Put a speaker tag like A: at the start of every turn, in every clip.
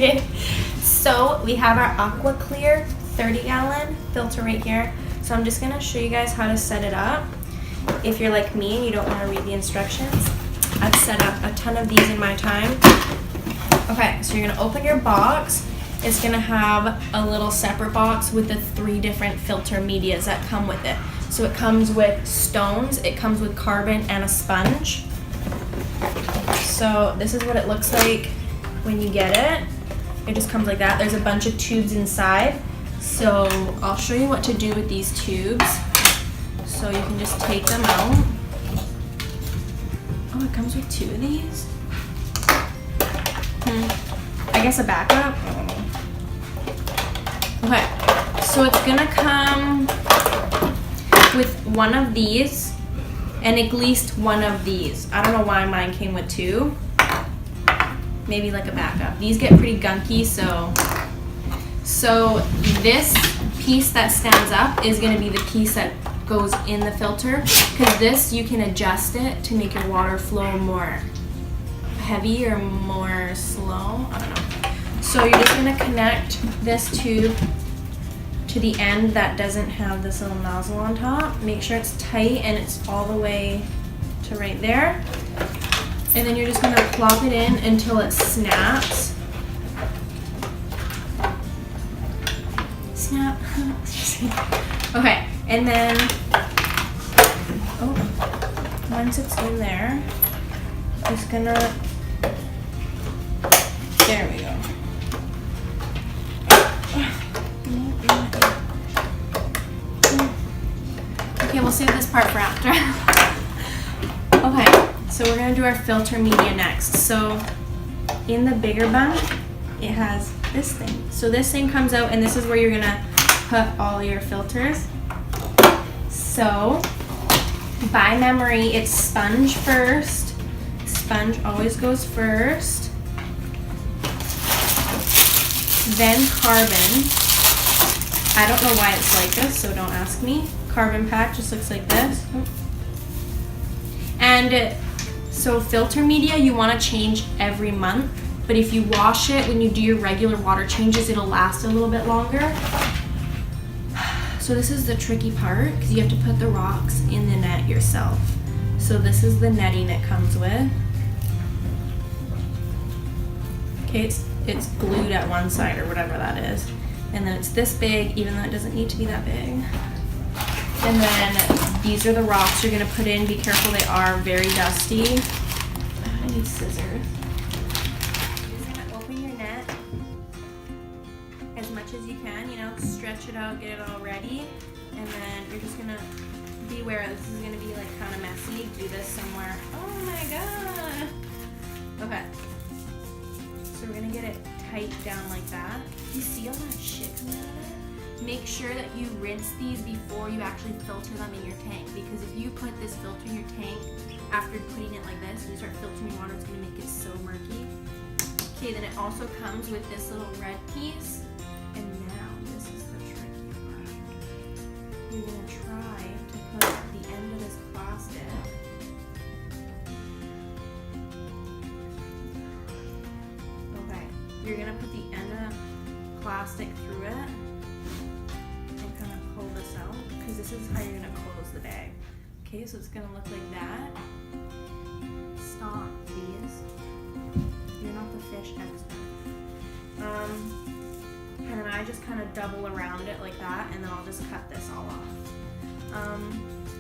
A: Okay, so we have our AQUA-CLEAR 30-gallon filter right here. So I'm just gonna show you guys how to set it up. If you're like me and you don't want to read the instructions, I've set up a ton of these in my time. Okay, so you're gonna open your box. It's gonna have a little separate box with the 3 different filter medias that come with it. So it comes with stones, it comes with carbon, and a sponge. So this is what it looks like when you get it. It just comes like that. There's a bunch of tubes inside. So I'll show you what to do with these tubes. So you can just take them out. Oh, it comes with 2 of these? I guess a backup? I don't know. Okay, so it's gonna come with one of these and at least one of these. I don't know why mine came with 2. Maybe like a backup. These get pretty gunky, so this piece that stands up is gonna be the piece that goes in the filter, because this you can adjust it to make your water flow more heavy or more slow. I don't know. So you're just gonna connect this tube to the end that doesn't have this little nozzle on top. Make sure it's tight and it's all the way to right there. And then you're just gonna plop it in until it snaps. Snap. Okay, and then, once it's in there, just gonna, there we go. Okay, we'll save this part for after. Okay, so we're gonna do our filter media next. So in the bigger bun, it has this thing. So this thing comes out, and this is where you're gonna put all your filters. So by memory, it's sponge first. Sponge always goes first. Then carbon. I don't know why it's like this, so don't ask me. Carbon pack just looks like this. And so filter media you want to change every month, but if you wash it when you do your regular water changes, it'll last a little bit longer. So this is the tricky part, because you have to put the rocks in the net yourself. So this is the netting it comes with. Okay, it's glued at one side or whatever that is. And then it's this big, even though it doesn't need to be that big. And then these are the rocks you're gonna put in. Be careful, they are very dusty. I need scissors. You're just gonna open your net as much as you can, stretch it out, get it all ready. And then you're just gonna be aware this is gonna be like kind of messy. Do this somewhere. Oh my god. Okay. So we're gonna get it tight down like that. You see all that shit coming out of it? Make sure that you rinse these before you actually filter them in your tank, because if you put this filter in your tank after putting it like this and you start filtering water, it's gonna make it so murky. Okay, then it also comes with this little red piece, and now this is the tricky part. You're gonna try to put the end of this plastic you're gonna put the end of plastic through it and kind of pull this out, because this is how you're gonna close the bag. Okay, so it's gonna look like that. Stop, please. You're not the fish expert. And then I just kind of double around it like that, and then I'll just cut this all off.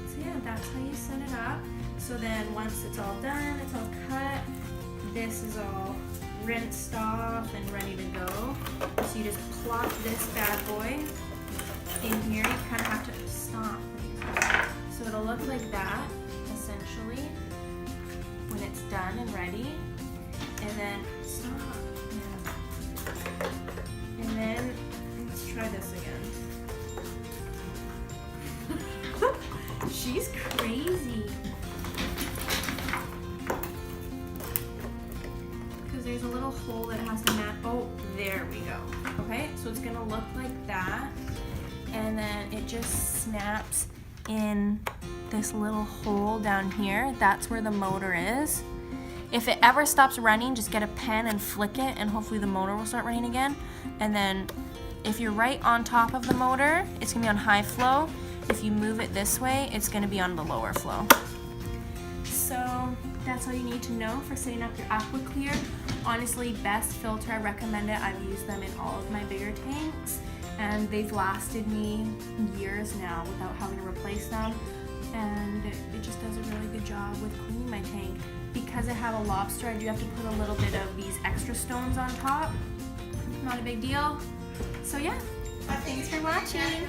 A: So yeah, that's how you set it up. So then once it's all done, it's all cut, this is all rinsed off and ready to go. So you just plop this bad boy in here. You kind of have to stop. So it'll look like that, essentially, when it's done and ready. And then stop. Yeah. And then let's try this again. She's crazy. There's a little hole that has to match. Oh, there we go. Okay, so it's gonna look like that, and then it just snaps in this little hole down here. That's where the motor is.
B: If it ever stops running, just get a pen and flick it, and hopefully the motor will start running again. And then if you're right on top of the motor, it's gonna be on high flow. If you move it this way, it's gonna be on the lower flow. So that's all you need to know for setting up your AQUA-CLEAR. Honestly, best filter, I recommend it. I've used them in all of my bigger tanks, and they've lasted me years now without having to replace them. And it just does a really good job with cleaning my tank. Because I have a lobster, I do have to put a little bit of these extra stones on top. Not a big deal. So yeah, thanks for watching.